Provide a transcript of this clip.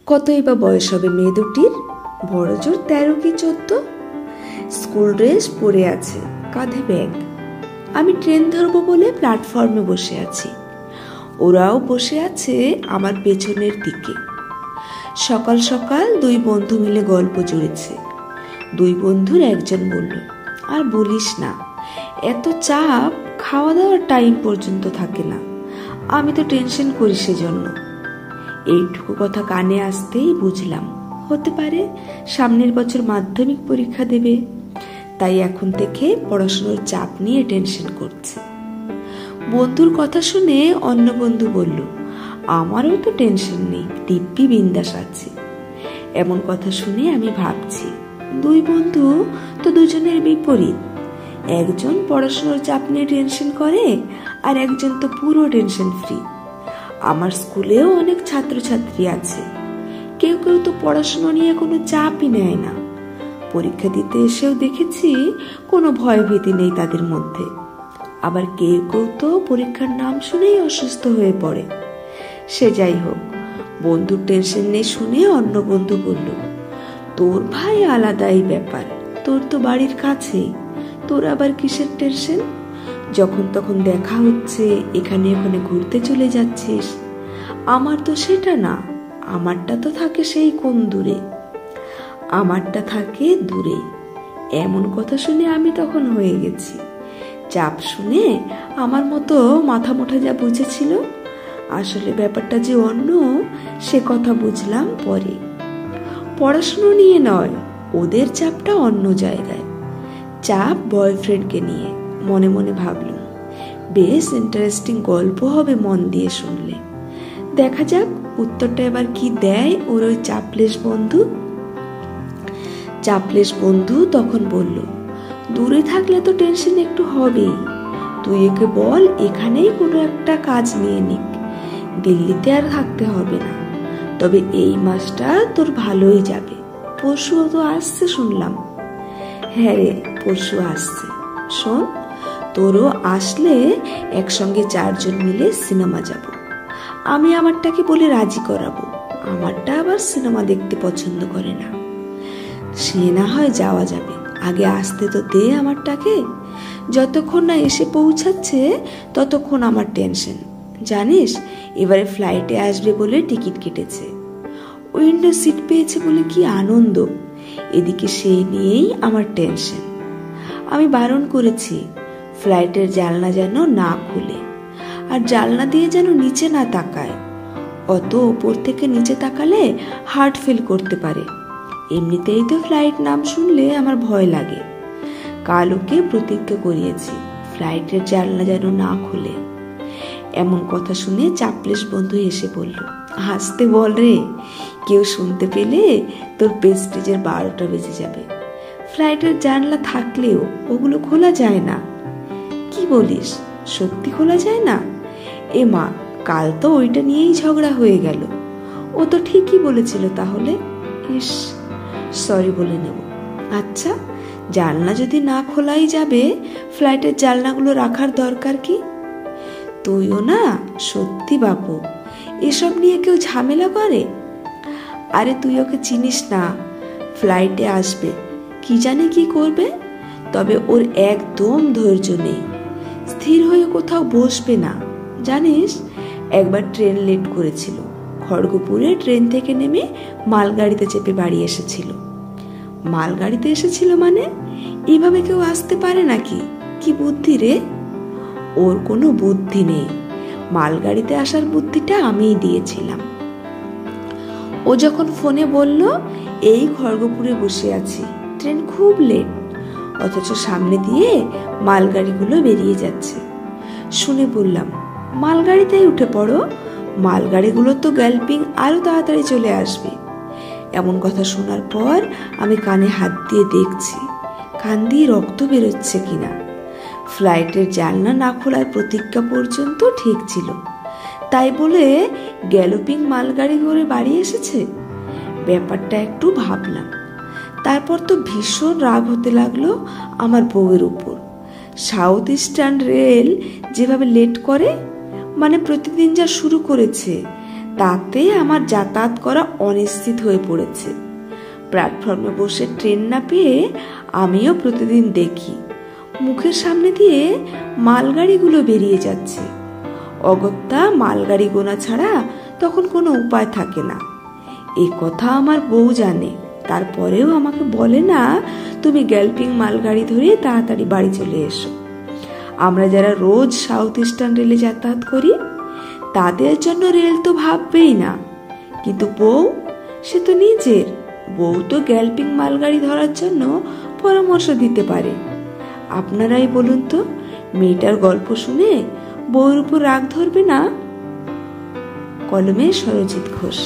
কতই বা বয়স হবে মেয়ে দুটির? বড় জোর 13 কি 14। স্কুল ড্রেস পরে আছে, কাঁধে ব্যাগ। আমি ট্রেন ধরবো বলে প্ল্যাটফর্মে বসে আছি, ওরাও বসে আছে আমার পেছনের দিকে। সকাল সকাল দুই বন্ধু মিলে গল্প জুড়েছে। দুই বন্ধুর একজন বলল, আর বলিস না, এত চাপ, খাওয়া দাওয়ার টাইম পর্যন্ত থাকে না। আমি তো টেনশন করি সেজন্য। এইটুকু কথা কানে আসতেই বুঝলাম, হতে পারে সামনের বছর মাধ্যমিক পরীক্ষা দেবে, তাই এখন থেকে পড়াশোনার চাপ নিয়ে টেনশন করছে। বন্ধুর কথা শুনে অন্য বন্ধু বলল, আমারও তো টেনশন নেই, দিব্যি বিন্দাস আছে। এমন কথা শুনে আমি ভাবছি, দুই বন্ধু তো দুজনের বিপরীত। একজন পড়াশোনার চাপ নিয়ে টেনশন করে, আর একজন তো পুরো টেনশন ফ্রি। আমার স্কুলেও অনেক ছাত্রছাত্রী আছে, কেউ কেউ তো পড়াশোনা নিয়ে কোনো চাপই নেয় না। পরীক্ষা দিতে এসেও দেখেছি কোনো ভয়ভীতি নেই তাদের মধ্যে। আবার কেউ কেউ তো পরীক্ষার নাম শুনেই অসুস্থ হয়ে পড়ে। সে যাই হোক, বন্ধুর টেনশন নেই শুনে অন্য বন্ধু বলল, তোর ভাই আলাদাই ব্যাপার, তোর তো বাড়ির কাছেই, তোর আবার কিসের টেনশন? যখন তখন দেখা হচ্ছে, এখানে ওখানে ঘুরতে চলে যাচ্ছিস। আমার তো সেটা না, আমারটা তো থাকে সেই কোন দূরে, আমারটা থাকে দূরে। এমন কথা শুনে আমি তখন হয়ে গেছি। চাপ শুনে আমার মতো মাথা মোটা যা বুঝেছিল, আসলে ব্যাপারটা যে অন্য, সে কথা বুঝলাম পরে। পড়াশুনো নিয়ে নয়, ওদের চাপটা অন্য জায়গায়। চাপ বয়ফ্রেন্ডকে নিয়ে। মনে মনে ভাবলাম, বেশ ইন্টারেস্টিং গল্প হবে মন দিয়ে শুনলে। দেখা যাক উত্তরটা এবার কি দেয় ওর ওই চাপলেস বন্ধু। চাপলেস বন্ধু তখন বলল, দূরে থাকলে তো টেনশন একটু হবেই। তুই একে বল এখানেই কোনো একটা কাজ নিয়ে নিক, দিল্লিতে আর থাকতে হবে না। তবে এই মাসটা তোর ভালোই যাবে। পরশু তো আসছে শুনলাম। হ্যাঁ রে, পরশু আসছে। শোন, তোরও আসলে একসঙ্গে 4 জন মিলে সিনেমা যাব। আমি আমারটাকে বলে রাজি করাবো, আমারটা আবার সিনেমা দেখতে পছন্দ করে না। সে না হয় যাওয়া যাবে, আগে আসতে তো দে আমারটাকে। যতক্ষণ না এসে পৌঁছাচ্ছে ততক্ষণ আমার টেনশন। জানিস, এবারে ফ্লাইটে আসবে বলে টিকিট কেটেছে, উইন্ডো সিট পেয়েছে বলে কি আনন্দ। এদিকে সেই নিয়েই আমার টেনশন। আমি বারণ করেছি, ফ্লাইটের জানলা যেন না খুলে, আর জানলা দিয়ে যেন নিচে না তাকায়। অত ওপর থেকে নিচে তাকালে হার্ট ফেল করতে পারে। এমনিতেই তো ফ্লাইট নাম শুনলে আমার ভয় লাগে। কাল ওকে প্রতিজ্ঞা করিয়েছি, ফ্লাইটের জানলা যেন না খুলে। এমন কথা শুনে চাপলেস বন্ধু এসে বলল, হাসতে বল রে, কেউ শুনতে পেলে তোর প্রেস্টিজের 12টা বেজে যাবে। ফ্লাইটের জানলা থাকলেও ওগুলো খোলা যায় না। কি বলিস, সত্যি খোলা যায় না? এ মা, কাল তো ওইটা নিয়েই ঝগড়া হয়ে গেল। ও তো ঠিকই বলেছিল তাহলে। ইস, সরি বলে নেব। আচ্ছা, জানলা যদি না খোলাই যাবে, ফ্লাইটের জানলাগুলো রাখার দরকার কি? তুইও না সত্যি বাপু, এসব নিয়ে কেউ ঝামেলা করে? আরে তুই ওকে চিনিস না, ফ্লাইটে আসবে, কি জানে কি করবে। তবে ওর একদম ধৈর্য নেই, স্থির হয়ে কোথাও বসবে না। জানিস, একবার ট্রেন লেট করেছিল, খড়গপুরে ট্রেন থেকে নেমে মালগাড়িতে চেপে বাড়ি এসেছিল। মালগাড়িতে এসেছিল মানে? এভাবে কেউ আসতে পারে নাকি? কি বুদ্ধি রে! ওর কোনো বুদ্ধি নেই, মালগাড়িতে আসার বুদ্ধিটা আমিই দিয়েছিলাম। ও যখন ফোনে বলল এই খড়গপুরে বসে আছি, ট্রেন খুব লেট, অথচ সামনে দিয়ে মালগাড়িগুলো বেরিয়ে যাচ্ছে, শুনে বললাম, মালগাড়িতেই উঠে পড়ো, মালগাড়িগুলো তো গ্যালপিং আরো তাড়াতাড়ি চলে আসবে। এমন কথা শোনার পর আমি কানে হাত দিয়ে দেখছি কান দিয়ে রক্ত বেরোচ্ছে কিনা। ফ্লাইটের জানলা না খোলার প্রতিজ্ঞা পর্যন্ত ঠিক ছিল, তাই বলে গ্যালোপিং মালগাড়ি করে বাড়ি এসেছে? ব্যাপারটা একটু ভাবলাম। তারপর তো ভীষণ রাগ হতে লাগলো আমার বউয়ের উপর। সাউথ ইস্টার্ন রেল যেভাবে লেট করে, মানে প্রতিদিন যা শুরু করেছে, তাতে আমার যাতায়াত করা অনিশ্চিত হয়ে পড়েছে। প্ল্যাটফর্মে বসে ট্রেন না পেয়ে আমিও প্রতিদিন দেখি মুখের সামনে দিয়ে মালগাড়িগুলো বেরিয়ে যাচ্ছে। অগত্যা মালগাড়ি গোনা ছাড়া তখন কোনো উপায় থাকে না। এই কথা আমার বউ জানে, তারপরেও আমাকে বলে না তুমি গ্যালপিং মালগাড়ি ধরে তাড়াতাড়ি বাড়ি চলে এসো। আমরা যারা রোজ সাউথ ইস্টার্ন রেলে যাতায়াত করি তাদের জন্য রেল তো ভাববেই না, কিন্তু বউ, সে তো নিজের বউ, তো গ্যালপিং মালগাড়ি ধরার জন্য পরামর্শ দিতে পারে। আপনারাই বলুন তো, মেয়েটার গল্প শুনে বউর উপর রাগ ধরবে না? কলমে সরজিৎ ঘোষ।